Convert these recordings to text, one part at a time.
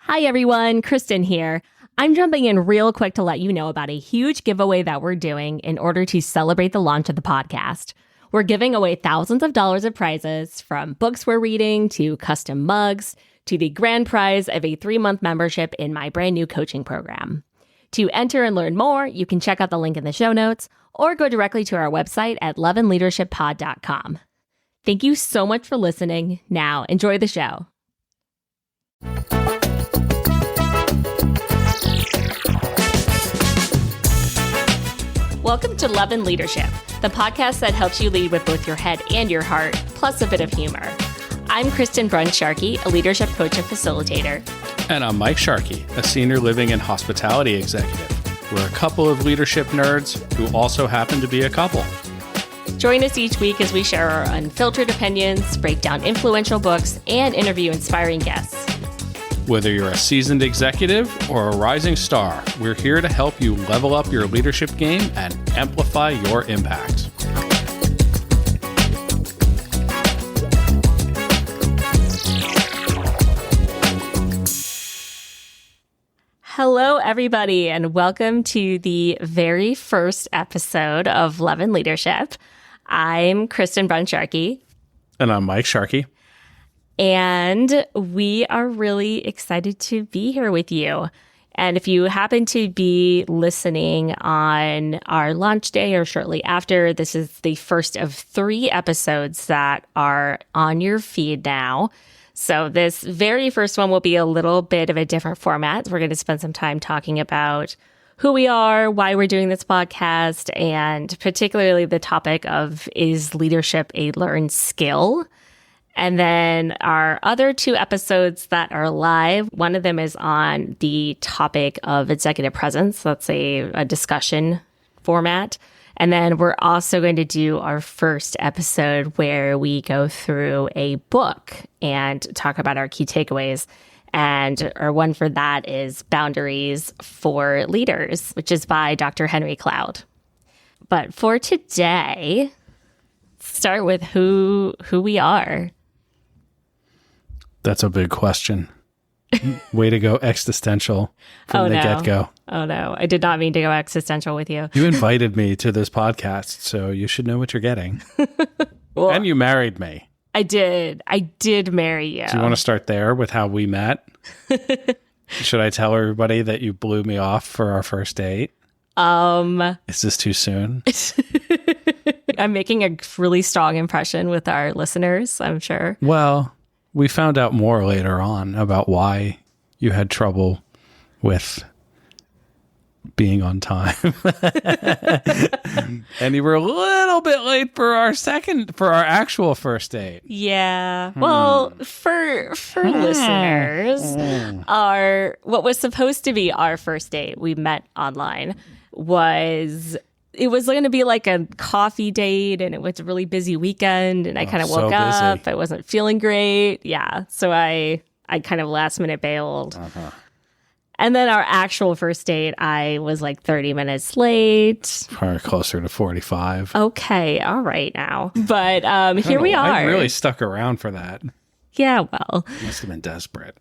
Hi everyone, Kristen here. I'm jumping in real quick to let you know about a huge giveaway that we're doing in order to celebrate the launch of the podcast. We're giving away thousands of dollars of prizes, from books we're reading to custom mugs to the grand prize of a 3-month membership in my brand new coaching program. To enter and learn more, you can check out the link in the show notes or go directly to our website at loveandleadershippod.com. Thank you so much for listening. Now, enjoy the show. Welcome to Love and Leadership, the podcast that helps you lead with both your head and your heart, plus a bit of humor. I'm Kristen Brun Sharkey, a leadership coach and facilitator. And I'm Mike Sharkey, a senior living and hospitality executive. We're a couple of leadership nerds who also happen to be a couple. Join us each week as we share our unfiltered opinions, break down influential books, and interview inspiring guests. Whether you're a seasoned executive or a rising star, we're here to help you level up your leadership game and amplify your impact. Hello, everybody, and welcome to the very first episode of Love and Leadership. I'm Kristen Brun Sharkey. And I'm Mike Sharkey. And we are really excited to be here with you. And if you happen to be listening on our launch day or shortly after, this is the first of 3 episodes that are on your feed now. So this very first one will be a little bit of a different format. We're going to spend some time talking about who we are, why we're doing this podcast, and particularly the topic of, is leadership a learned skill? And then our other 2 episodes that are live, one of them is on the topic of executive presence. That's a discussion format. And then we're also going to do our first episode where we go through a book and talk about our key takeaways. And our one for that is Boundaries for Leaders, which is by Dr. Henry Cloud. But for today, let's start with who we are. That's a big question. Way to go existential from the get-go. Oh, no. I did not mean to go existential with you. You invited me to this podcast, so you should know what you're getting. Well, and you married me. I did marry you. Do you want to start there with how we met? Should I tell everybody that you blew me off for our first date? Is this too soon? I'm making a really strong impression with our listeners, I'm sure. Well, we found out more later on about why you had trouble with being on time. And you were a little bit late for our actual first date. Yeah. Well, for listeners, what was supposed to be our first date, we met online, it was going to be like a coffee date, and it was a really busy weekend, and I kind of woke up. I wasn't feeling great. Yeah. So I kind of last minute bailed. Uh-huh. And then our actual first date, I was like 30 minutes late. Probably closer to 45. Okay. All right now. But here we are. I really stuck around for that. Yeah, well. Must have been desperate.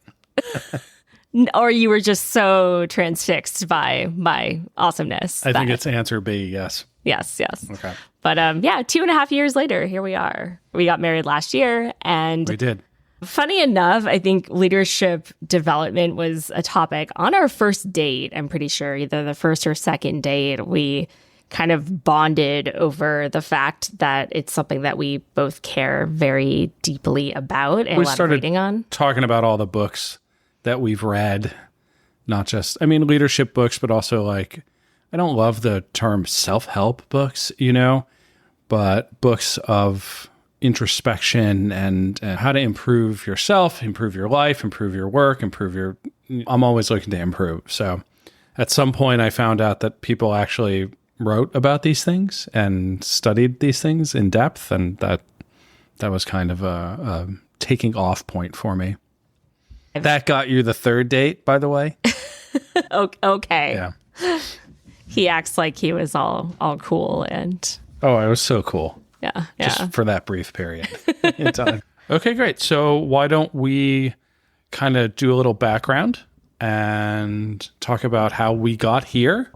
Or you were just so transfixed by my awesomeness. I think it's answer B, yes. Yes. Okay. But 2.5 years later, here we are. We got married last year. And we did. Funny enough, I think leadership development was a topic on our first date. I'm pretty sure either the first or second date, we kind of bonded over the fact that it's something that we both care very deeply about and we a lot of reading on. Talking about all the books that we've read, not just, leadership books, but also I don't love the term self-help books, but books of introspection and how to improve yourself, improve your life, improve your work, I'm always looking to improve. So at some point I found out that people actually wrote about these things and studied these things in depth. And that was kind of a taking off point for me. That got you the third date, by the way. Okay. Yeah. He acts like he was all cool and... Oh, I was so cool. Yeah. Just for that brief period in time. Okay, great. So why don't we kind of do a little background and talk about how we got here.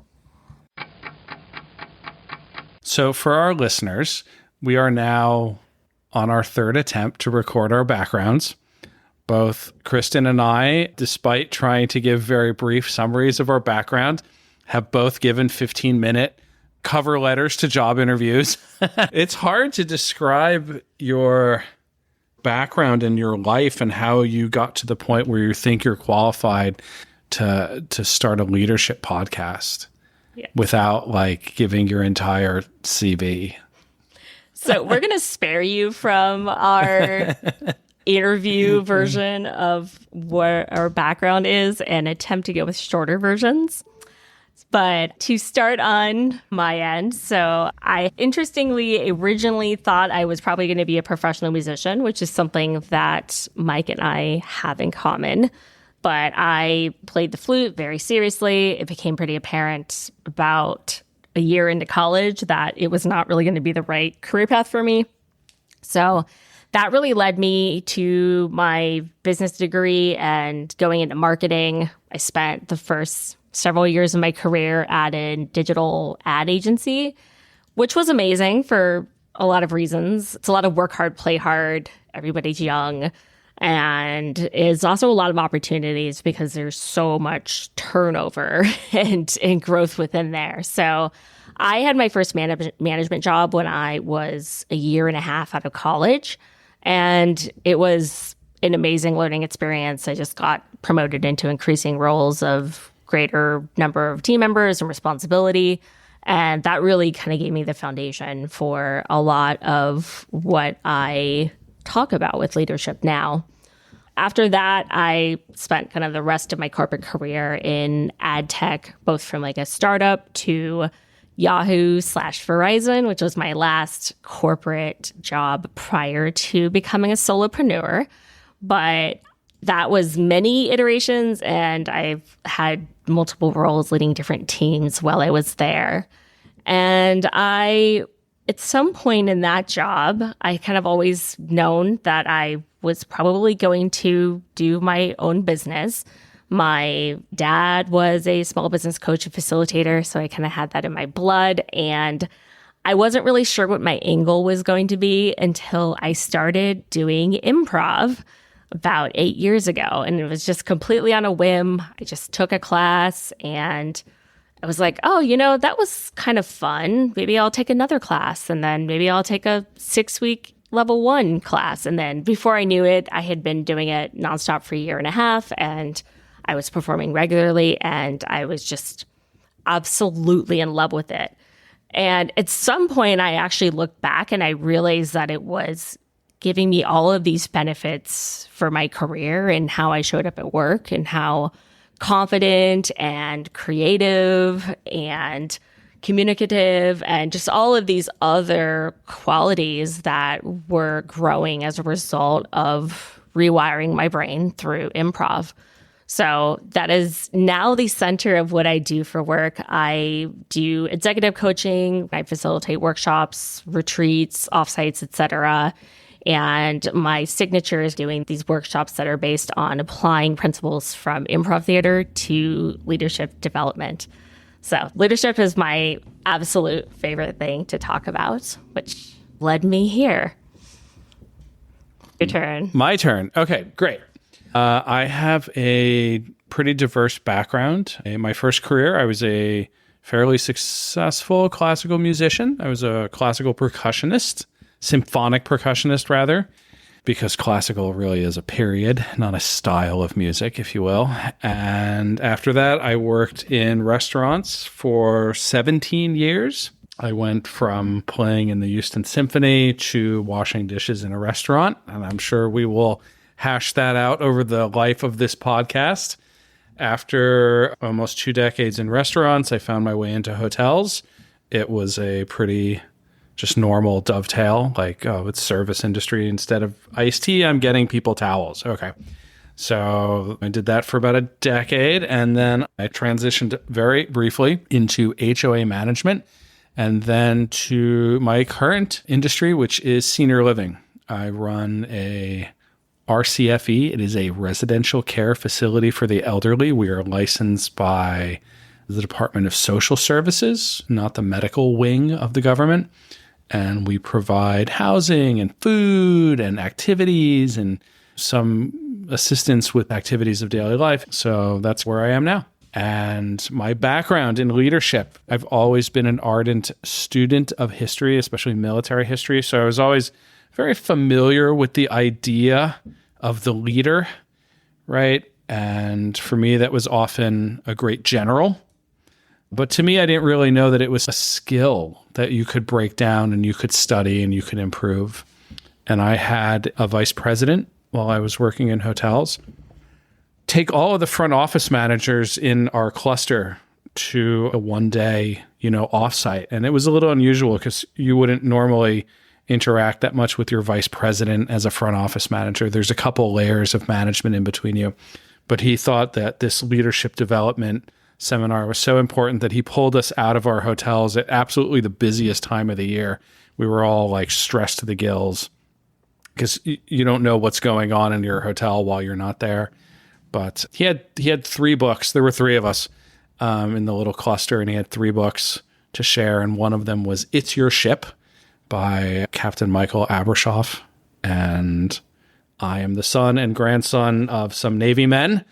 So for our listeners, we are now on our third attempt to record our backgrounds. Both Kristen and I, despite trying to give very brief summaries of our background, have both given 15-minute cover letters to job interviews. It's hard to describe your background in your life and how you got to the point where you think you're qualified to start a leadership podcast without like giving your entire CV. So we're going to spare you from our interview version of what our background is and attempt to go with shorter versions. But to start on my end, so I interestingly originally thought I was probably going to be a professional musician, which is something that Mike and I have in common. But I played the flute very seriously. It became pretty apparent about a year into college that it was not really going to be the right career path for me. So that really led me to my business degree and going into marketing. I spent the first several years of my career at a digital ad agency, which was amazing for a lot of reasons. It's a lot of work hard, play hard. Everybody's young. And it's also a lot of opportunities because there's so much turnover and growth within there. So I had my first management job when I was a year and a half out of college. And it was an amazing learning experience. I just got promoted into increasing roles of greater number of team members and responsibility. And that really kind of gave me the foundation for a lot of what I talk about with leadership now. After that, I spent kind of the rest of my corporate career in ad tech, both from like a startup to Yahoo/Verizon, which was my last corporate job prior to becoming a solopreneur. But that was many iterations, and I've had multiple roles leading different teams while I was there. And at some point in that job, I kind of always known that I was probably going to do my own business. My dad was a small business coach and facilitator, so I kind of had that in my blood. And I wasn't really sure what my angle was going to be until I started doing improv about 8 years ago. And it was just completely on a whim. I just took a class and I was like, oh, that was kind of fun. Maybe I'll take another class, and then maybe I'll take a 6-week level 1 class. And then before I knew it, I had been doing it nonstop for a year and a half, and I was performing regularly, and I was just absolutely in love with it. And at some point, I actually looked back and I realized that it was giving me all of these benefits for my career and how I showed up at work and how confident and creative and communicative and just all of these other qualities that were growing as a result of rewiring my brain through improv. So that is now the center of what I do for work. I do executive coaching. I facilitate workshops, retreats, offsites, etc. And my signature is doing these workshops that are based on applying principles from improv theater to leadership development. So leadership is my absolute favorite thing to talk about, which led me here. Your turn. My turn. Okay, great. I have a pretty diverse background. In my first career, I was a fairly successful classical musician. I was a classical percussionist, symphonic percussionist rather, because classical really is a period, not a style of music, if you will. And after that, I worked in restaurants for 17 years. I went from playing in the Houston Symphony to washing dishes in a restaurant, and I'm sure we will hash that out over the life of this podcast. After almost 2 decades in restaurants, I found my way into hotels. It was a pretty just normal dovetail, like, oh, it's service industry. Instead of iced tea, I'm getting people towels. Okay. So I did that for about a decade, and then I transitioned very briefly into HOA management, and then to my current industry, which is senior living. I run a RCFE. It is a residential care facility for the elderly. We are licensed by the Department of Social Services, not the medical wing of the government. And we provide housing and food and activities and some assistance with activities of daily life. So that's where I am now. And my background in leadership, I've always been an ardent student of history, especially military history. So I was always very familiar with the idea of the leader, right? And for me, that was often a great general. But to me, I didn't really know that it was a skill that you could break down and you could study and you could improve. And I had a vice president while I was working in hotels take all of the front office managers in our cluster to a one-day, offsite. And it was a little unusual because you wouldn't normally interact that much with your vice president as a front office manager. There's a couple layers of management in between you. But he thought that this leadership development seminar was so important that he pulled us out of our hotels at absolutely the busiest time of the year. We were all like stressed to the gills because you don't know what's going on in your hotel while you're not there. But he had 3 books. There were 3 of us in the little cluster, and he had 3 books to share. And one of them was It's Your Ship by Captain Michael Abrashoff. And I am the son and grandson of some Navy men.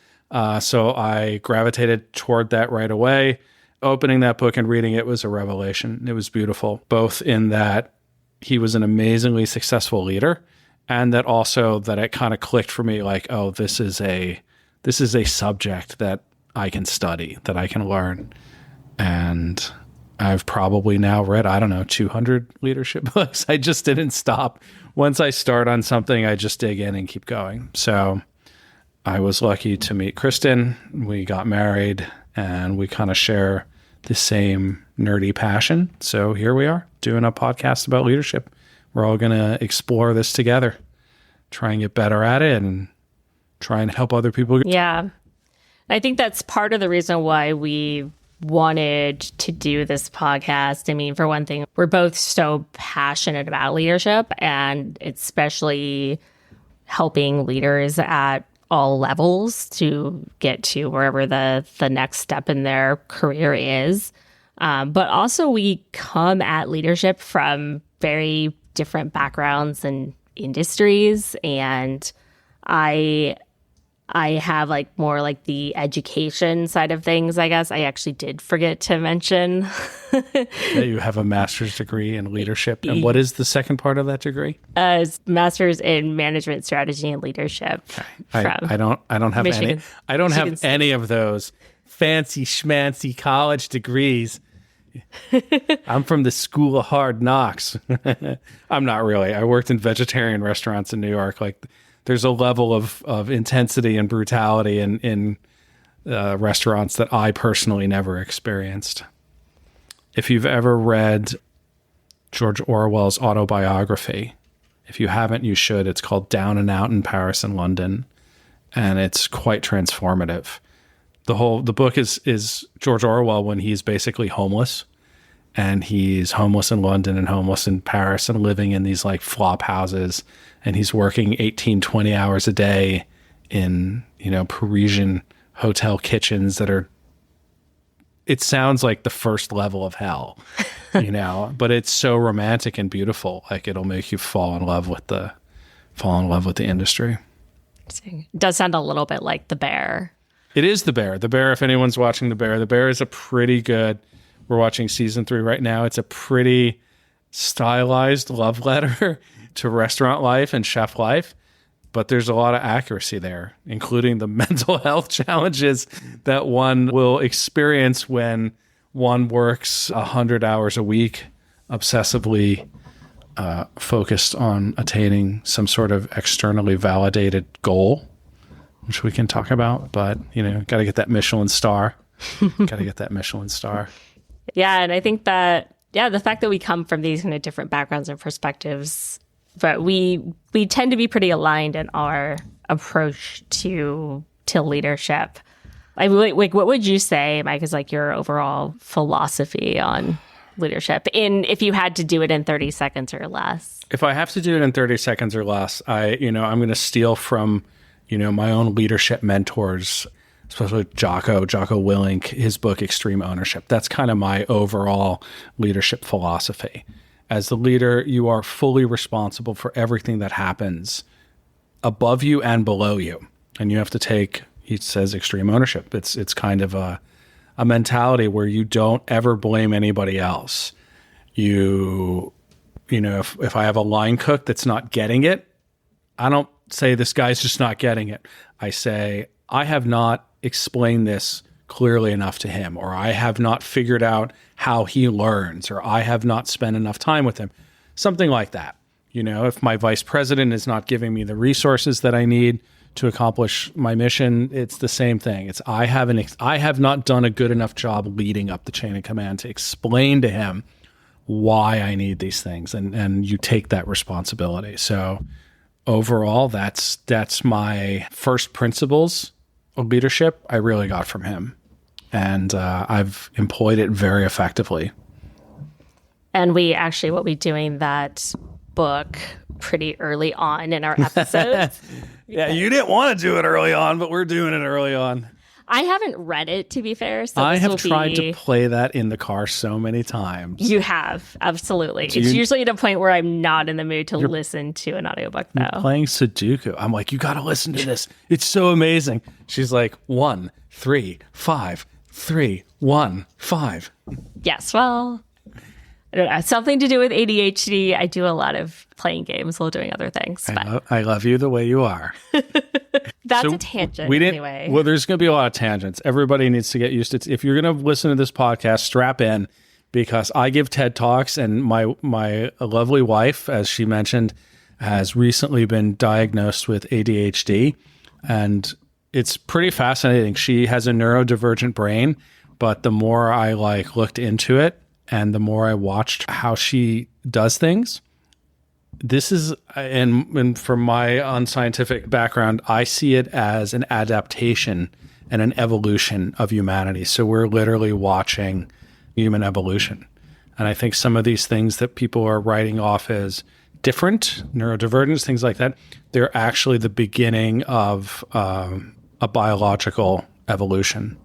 So I gravitated toward that right away. Opening that book and reading it was a revelation. It was beautiful, both in that he was an amazingly successful leader, and that also that it kind of clicked for me like, oh, this is a subject that I can study, that I can learn. And I've probably now read, 200 leadership books. I just didn't stop. Once I start on something, I just dig in and keep going. So I was lucky to meet Kristen. We got married and we kind of share the same nerdy passion. So here we are doing a podcast about leadership. We're all going to explore this together, try and get better at it and try and help other people. Yeah. I think that's part of the reason why we wanted to do this podcast. I mean, for one thing, we're both so passionate about leadership and especially helping leaders at all levels to get to wherever the next step in their career is. But also we come at leadership from very different backgrounds and industries. And I have more the education side of things, I guess. I actually did forget to mention that you have a master's degree in leadership. And what is the second part of that degree? Master's in management strategy and leadership. Okay. I don't have Michigan. any of those fancy schmancy college degrees. I'm from the School of Hard Knocks. I'm not really. I worked in vegetarian restaurants in New York. There's a level of intensity and brutality in restaurants that I personally never experienced. If you've ever read George Orwell's autobiography, if you haven't, you should. It's called Down and Out in Paris and London, and it's quite transformative. The book is George Orwell when he's basically homeless, and he's homeless in London and homeless in Paris and living in these flop houses, and he's working 18, 20 hours a day in, Parisian hotel kitchens that are, it sounds like the first level of hell, but it's so romantic and beautiful. It'll make you fall in love with the industry. It does sound a little bit like The Bear. It is The Bear. The Bear, if anyone's watching The Bear is a pretty good, we're watching season 3 right now. It's a pretty stylized love letter to restaurant life and chef life, but there's a lot of accuracy there, including the mental health challenges that one will experience when one works 100 hours a week, obsessively focused on attaining some sort of externally validated goal, which we can talk about, but, got to get that Michelin star. Yeah. And I think that, the fact that we come from these kind of different backgrounds and perspectives, but we tend to be pretty aligned in our approach to leadership. What would you say, Mike, is your overall philosophy on leadership if you had to do it in 30 seconds or less? If I have to do it in 30 seconds or less, I'm going to steal from, my own leadership mentors, especially Jocko Willink, his book, Extreme Ownership. That's kind of my overall leadership philosophy. As the leader, you are fully responsible for everything that happens above you and below you. And you have to take, he says, extreme ownership. It's kind of a mentality where you don't ever blame anybody else. If I have a line cook that's not getting it, I don't say this guy's just not getting it. I say, I have not explained this clearly enough to him, or I have not figured out how he learns, or I have not spent enough time with him. Something like that. If my vice president is not giving me the resources that I need to accomplish my mission, it's the same thing. It's I have not done a good enough job leading up the chain of command to explain to him why I need these things, and you take that responsibility. So overall, that's my first principles of leadership I really got from him, and I've employed it very effectively. And we'll be doing that book pretty early on in our episodes. Yeah, you didn't want to do it early on, but we're doing it early on. I haven't read it, to be fair. So I have tried to play that in the car so many times. You have, absolutely. It's usually at a point where I'm not in the mood to listen to an audiobook, though. You're playing Sudoku. I'm like, you got to listen to this. It's so amazing. She's like, 1, 3, 5, 3, 1, 5. Yes, well, I don't know. Something to do with ADHD. I do a lot of playing games while doing other things. I love you the way you are. That's a tangent, anyway. Well, there's going to be a lot of tangents. Everybody needs to get used to it. If you're going to listen to this podcast, strap in, because I give TED Talks, and my lovely wife, as she mentioned, has recently been diagnosed with ADHD, and it's pretty fascinating. She has a neurodivergent brain, but the more I looked into it and the more I watched how she does things, this is, and from my unscientific background, I see it as an adaptation and an evolution of humanity. So we're literally watching human evolution. And I think some of these things that people are writing off as different, neurodivergence, things like that, they're actually the beginning of a biological evolution.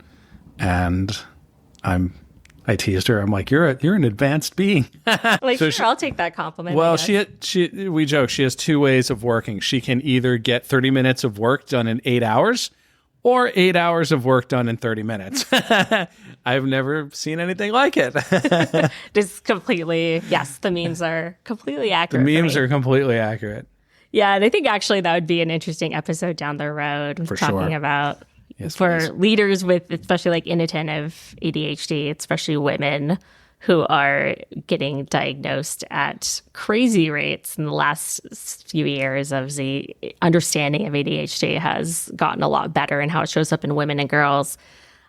And I teased her. I'm like, you're an advanced being. So sure, I'll take that compliment. Well, we joke. She has two ways of working. She can either get 30 minutes of work done in 8 hours, or 8 hours of work done in 30 minutes. I've never seen anything like it. Just completely, yes, the memes are completely accurate. The memes are completely accurate. Yeah, and I think actually that would be an interesting episode down the road, talking about leaders with, especially innate of ADHD, especially women who are getting diagnosed at crazy rates in the last few years. Of the understanding of ADHD has gotten a lot better, and how it shows up in women and girls.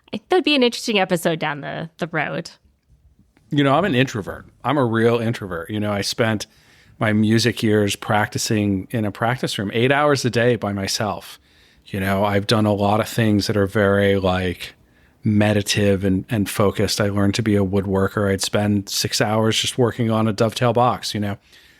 I think that'd be an interesting episode down the road. I'm an introvert. I'm a real introvert. I spent my music years practicing in a practice room 8 hours a day by myself. I've done a lot of things that are very meditative and focused. I learned to be a woodworker. I'd spend 6 hours just working on a dovetail box,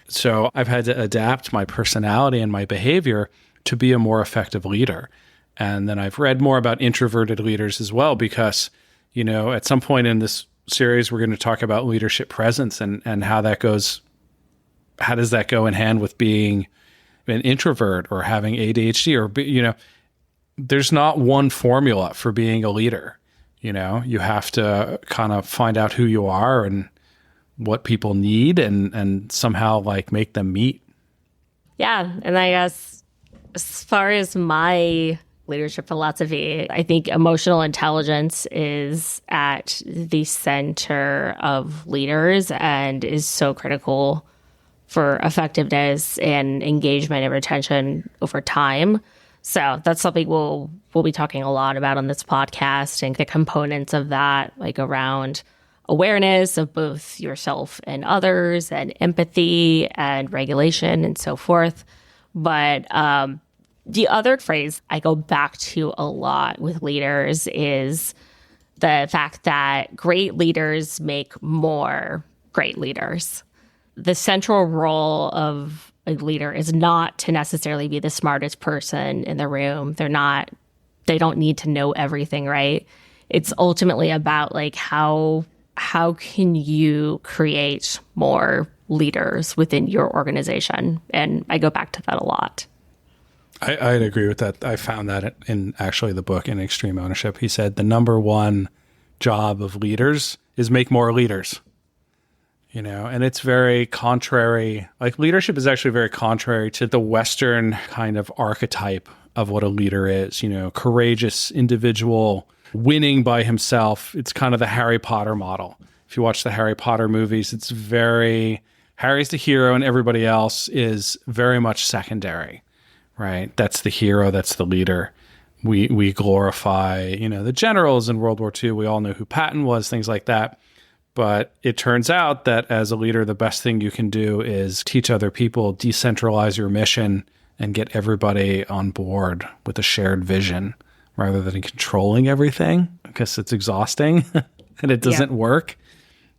So I've had to adapt my personality and my behavior to be a more effective leader. And then I've read more about introverted leaders as well, because, at some point in this series, we're going to talk about leadership presence and how that goes. How does that go in hand with being an introvert or having ADHD, or, there's not one formula for being a leader. You have to kind of find out who you are and what people need, and somehow make them meet. Yeah. And I guess as far as my leadership philosophy, I think emotional intelligence is at the center of leaders and is so critical for effectiveness and engagement and retention over time. So that's something we'll be talking a lot about on this podcast, and the components of that, around awareness of both yourself and others, and empathy and regulation and so forth. But the other phrase I go back to a lot with leaders is the fact that great leaders make more great leaders. The central role of a leader is not to necessarily be the smartest person in the room. They don't need to know everything, right? It's ultimately about like how can you create more leaders within your organization? And I go back to that a lot. I'd agree with that. I found that in actually the book in Extreme Ownership. He said the number one job of leaders is make more leaders. And it's very contrary. Like leadership is actually very contrary to the Western kind of archetype of what a leader is, courageous individual, winning by himself. It's kind of the Harry Potter model. If you watch the Harry Potter movies, it's Harry's the hero and everybody else is very much secondary, right? That's the hero, that's the leader. We glorify, the generals in World War II. We all know who Patton was, things like that. But it turns out that as a leader, the best thing you can do is teach other people, decentralize your mission, and get everybody on board with a shared vision rather than controlling everything, because it's exhausting and it doesn't work.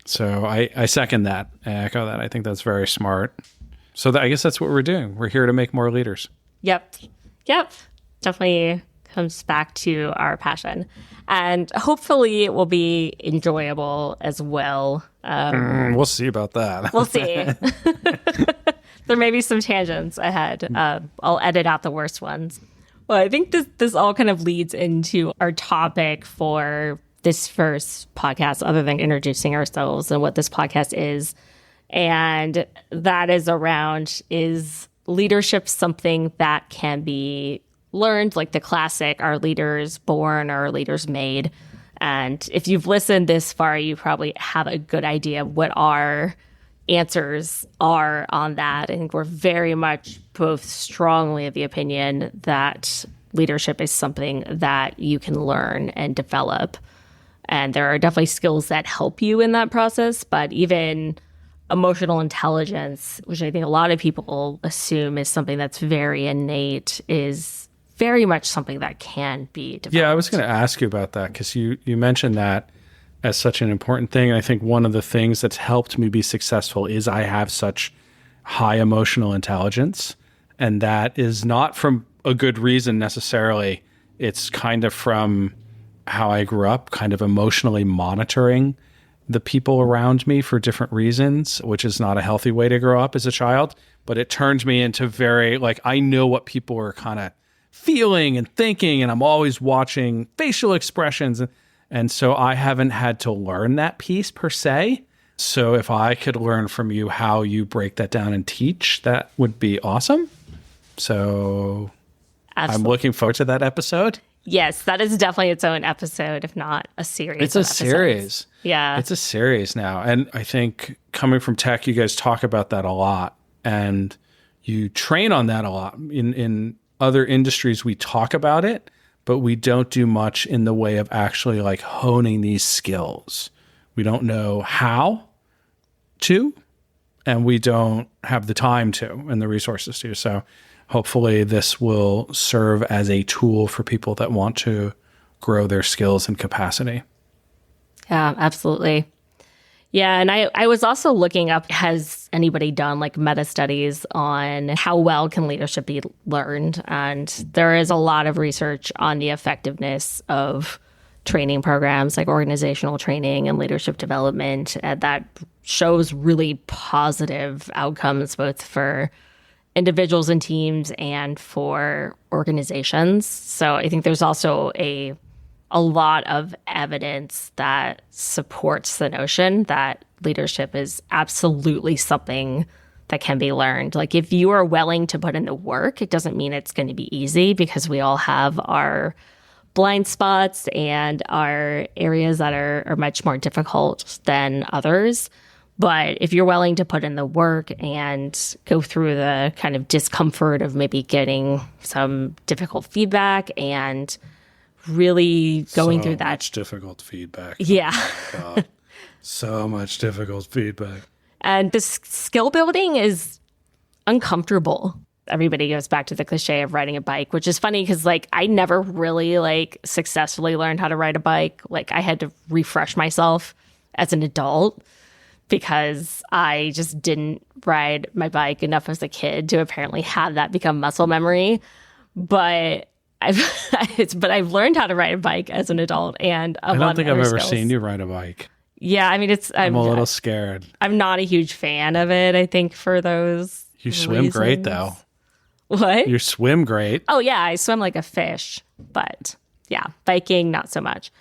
So I second that. I echo that. I think that's very smart. So I guess that's what we're doing. We're here to make more leaders. Yep. Definitely comes back to our passion. And hopefully it will be enjoyable as well. We'll see about that. We'll see. There may be some tangents ahead. I'll edit out the worst ones. Well, I think this all kind of leads into our topic for this first podcast, other than introducing ourselves and what this podcast is. And that is around, is leadership something that can be learned, like the classic, are leaders born or are leaders made? And if you've listened this far, you probably have a good idea what our answers are on that. I think we're very much both strongly of the opinion that leadership is something that you can learn and develop. And there are definitely skills that help you in that process, but even emotional intelligence, which I think a lot of people assume is something that's very innate, is very much something that can be developed. Yeah, I was going to ask you about that because you mentioned that as such an important thing. And I think one of the things that's helped me be successful is I have such high emotional intelligence. And that is not from a good reason necessarily. It's kind of from how I grew up, kind of emotionally monitoring the people around me for different reasons, which is not a healthy way to grow up as a child. But it turned me into very, I know what people are kind of feeling and thinking, and I'm always watching facial expressions. And so I haven't had to learn that piece per se. So if I could learn from you how you break that down and teach, that would be awesome. So Absolutely. I'm looking forward to that episode. Yes, that is definitely its own episode, if not a series. It's a series. Yeah. It's a series now. And I think coming from tech, you guys talk about that a lot. And you train on that a lot. In other industries, we talk about it, but we don't do much in the way of actually honing these skills. We don't know how to, and we don't have the time to and the resources to. So hopefully this will serve as a tool for people that want to grow their skills and capacity. Yeah, absolutely. Yeah, and I was also looking up, has anybody done meta studies on how well can leadership be learned? And there is a lot of research on the effectiveness of training programs like organizational training and leadership development that shows really positive outcomes both for individuals and teams and for organizations. So I think there's also a lot of evidence that supports the notion that leadership is absolutely something that can be learned. If you are willing to put in the work, it doesn't mean it's going to be easy, because we all have our blind spots and our areas that are much more difficult than others. But if you're willing to put in the work and go through the kind of discomfort of maybe getting some difficult feedback and really going through that. Much difficult feedback. Yeah. Oh my God. So much difficult feedback. And this skill building is uncomfortable. Everybody goes back to the cliche of riding a bike, which is funny because I never really successfully learned how to ride a bike. I had to refresh myself as an adult because I just didn't ride my bike enough as a kid to apparently have that become muscle memory. But I've learned how to ride a bike as an adult, and I don't think I've ever seen you ride a bike. Yeah, I mean, I'm a little scared. I'm not a huge fan of it, I think, for those You swim great, though. What? You swim great. Oh, yeah, I swim like a fish. But yeah, biking, not so much.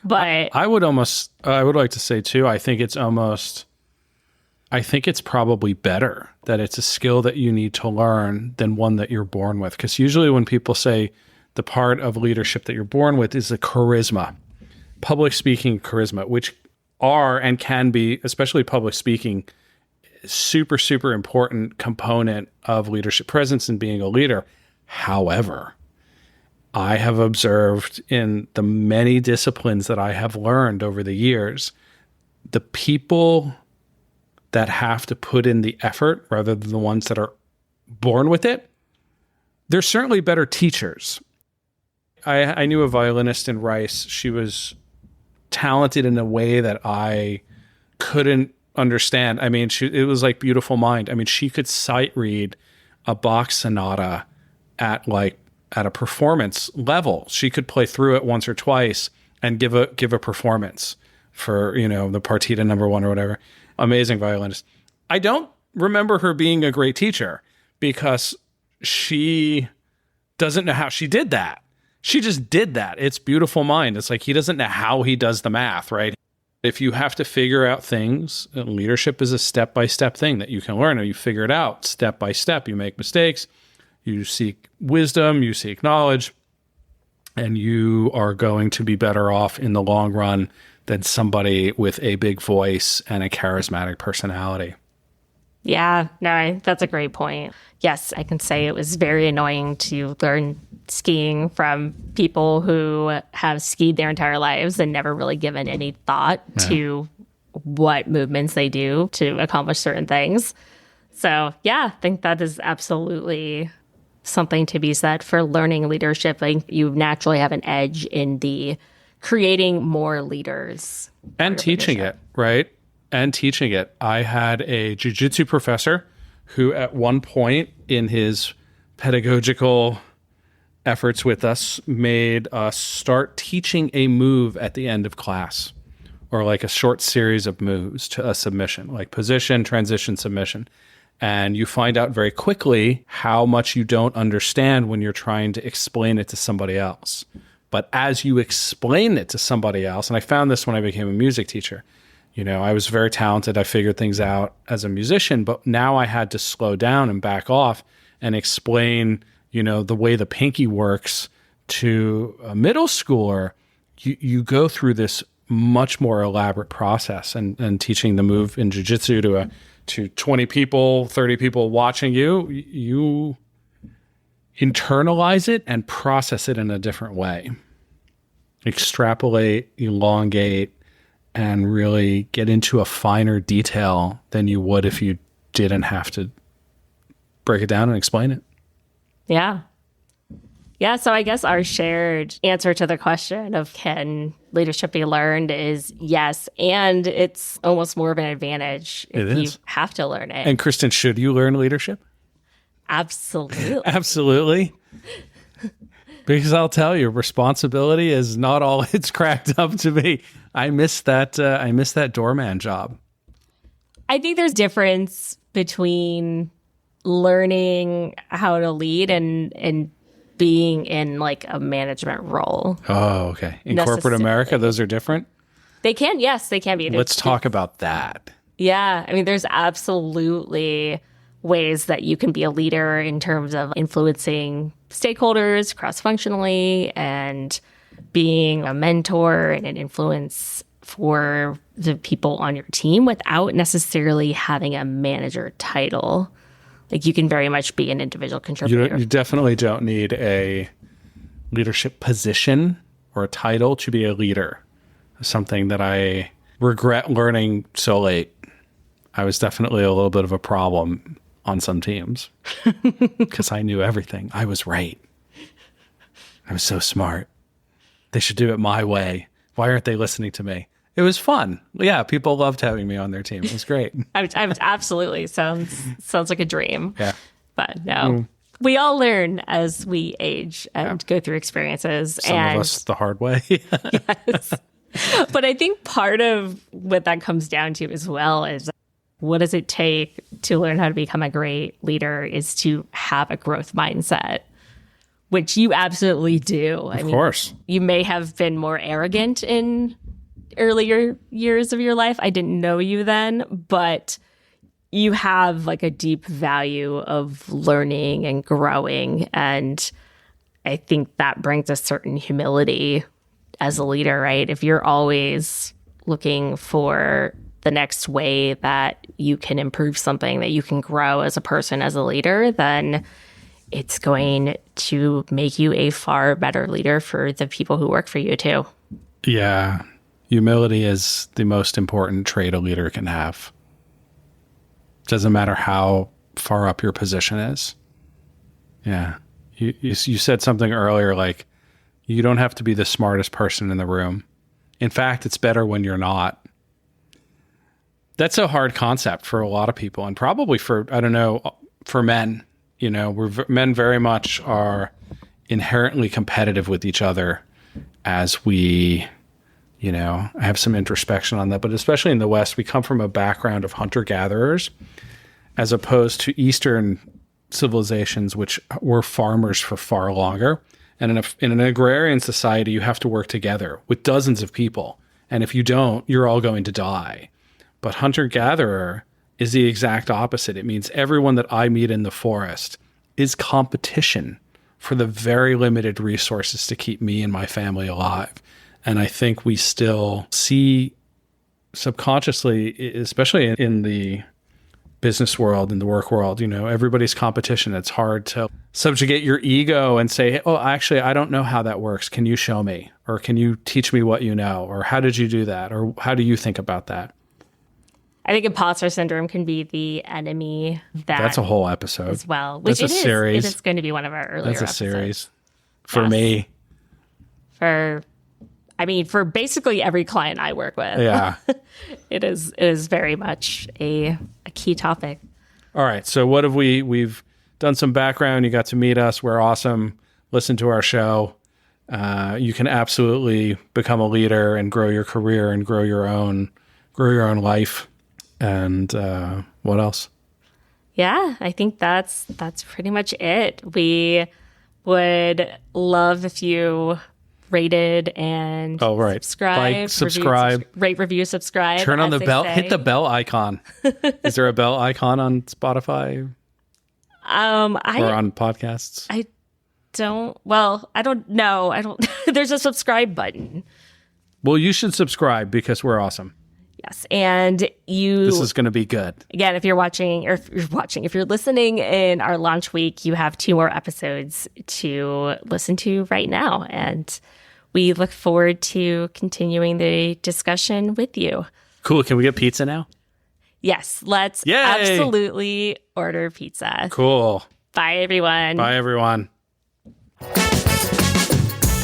But I would like to say, too, I think it's probably better that it's a skill that you need to learn than one that you're born with. Because usually when people say the part of leadership that you're born with is the charisma, public speaking charisma, which are and can be, especially public speaking, super, super important component of leadership presence and being a leader. However, I have observed in the many disciplines that I have learned over the years, the people that have to put in the effort rather than the ones that are born with it, they're certainly better teachers. I knew a violinist in Rice. She was talented in a way that I couldn't understand. I mean, it was like Beautiful Mind. I mean, she could sight read a Bach sonata at a performance level. She could play through it once or twice and give a performance for, the partita number 1 or whatever. Amazing violinist. I don't remember her being a great teacher because she doesn't know how she did that. She just did that. It's Beautiful Mind. It's like he doesn't know how he does the math, right? If you have to figure out things, leadership is a step-by-step thing that you can learn, and you figure it out step by step. You make mistakes, you seek wisdom, you seek knowledge, and you are going to be better off in the long run than somebody with a big voice and a charismatic personality. yeah, no, that's a great point. Yes, I can say it was very annoying to learn skiing from people who have skied their entire lives and never really given any thought to what movements they do to accomplish certain things. So, yeah, I think that is absolutely something to be said for learning leadership. I think you naturally have an edge in the creating more leaders. And teaching it, right? And teaching it. I had a jiu-jitsu professor who at one point in his pedagogical efforts with us made us start teaching a move at the end of class, or like a short series of moves to a submission, like position, transition, submission. And you find out very quickly how much you don't understand when you're trying to explain it to somebody else. But as you explain it to somebody else, and I found this when I became a music teacher, I was very talented. I figured things out as a musician, but now I had to slow down and back off and explain, the way the pinky works to a middle schooler. You go through this much more elaborate process, and teaching the move in jiu-jitsu to 20 people, 30 people watching you internalize it and process it in a different way. Extrapolate, elongate, and really get into a finer detail than you would if you didn't have to break it down and explain it. Yeah. Yeah, so I guess our shared answer to the question of can leadership be learned is yes, and it's almost more of an advantage if you have to learn it. And Kristen, should you learn leadership? Absolutely. Absolutely. Because I'll tell you, responsibility is not all it's cracked up to be. I miss that doorman job. I think there's difference between learning how to lead and being in like a management role. Oh, okay. In corporate America, those are different? They can be. Let's talk about that. Yeah. I mean, there's absolutely ways that you can be a leader in terms of influencing stakeholders cross-functionally and being a mentor and an influence for the people on your team without necessarily having a manager title. Like you can very much be an individual contributor. You definitely don't need a leadership position or a title to be a leader. Something that I regret learning so late. I was definitely a little bit of a problem on some teams because I knew everything. I was right. I was so smart. They should do it my way. Why aren't they listening to me? It was fun. Yeah, people loved having me on their team. It was great. I absolutely sounds like a dream. Yeah. But no, we all learn as we age and go through experiences. Some of us the hard way. Yes. But I think part of what that comes down to as well is what does it take to learn how to become a great leader is to have a growth mindset, which you absolutely do. Of course. You may have been more arrogant in earlier years of your life. I didn't know you then, but you have like a deep value of learning and growing. And I think that brings a certain humility as a leader, right? If you're always looking for the next way that you can improve something, that you can grow as a person, as a leader, then it's going to make you a far better leader for the people who work for you too. Yeah. Humility is the most important trait a leader can have. Doesn't matter how far up your position is. Yeah. You said something earlier, like, you don't have to be the smartest person in the room. In fact, it's better when you're not. That's a hard concept for a lot of people, and probably for, I don't know, for men. You know, men very much are inherently competitive with each other as we, you know, have some introspection on that. But especially in the West, we come from a background of hunter-gatherers as opposed to Eastern civilizations, which were farmers for far longer. And in an agrarian society, you have to work together with dozens of people. And if you don't, you're all going to die. But hunter-gatherer is the exact opposite. It means everyone that I meet in the forest is competition for the very limited resources to keep me and my family alive. And I think we still see subconsciously, especially in the business world, in the work world, you know, everybody's competition. It's hard to subjugate your ego and say, oh, actually, I don't know how that works. Can you show me? Or can you teach me what you know? Or how did you do that? Or how do you think about that? I think imposter syndrome can be the enemy that's a whole episode as well. Which that's a series. It is going to be one of our earlier That's a episodes. series for me. For basically every client I work with. Yeah. It is very much a key topic. All right. So what have we've done some background. You got to meet us. We're awesome. Listen to our show. You can absolutely become a leader and grow your career and grow your own life. And what else? Yeah, I think that's pretty much it. We would love if you rated and subscribe. Like, subscribe. Rate, review, subscribe. Turn on the bell. Hit the bell icon. Is there a bell icon on Spotify? Or on podcasts? I don't know. There's a subscribe button. Well, you should subscribe because we're awesome. Yes. And this is going to be good. Again, if you're listening in our launch week, you have 2 more episodes to listen to right now. And we look forward to continuing the discussion with you. Cool. Can we get pizza now? Yes. Let's absolutely order pizza. Cool. Bye, everyone. Bye, everyone.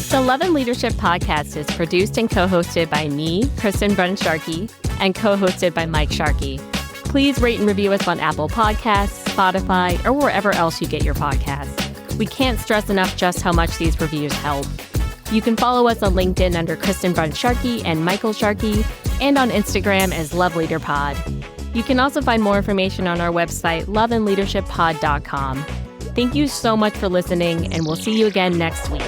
The Love and Leadership podcast is produced and co-hosted by me, Kristen Brun Sharkey, and co-hosted by Mike Sharkey. Please rate and review us on Apple Podcasts, Spotify, or wherever else you get your podcasts. We can't stress enough just how much these reviews help. You can follow us on LinkedIn under Kristen Brun Sharkey and Michael Sharkey, and on Instagram as Love Leader Pod. You can also find more information on our website, loveandleadershippod.com. Thank you so much for listening, and we'll see you again next week.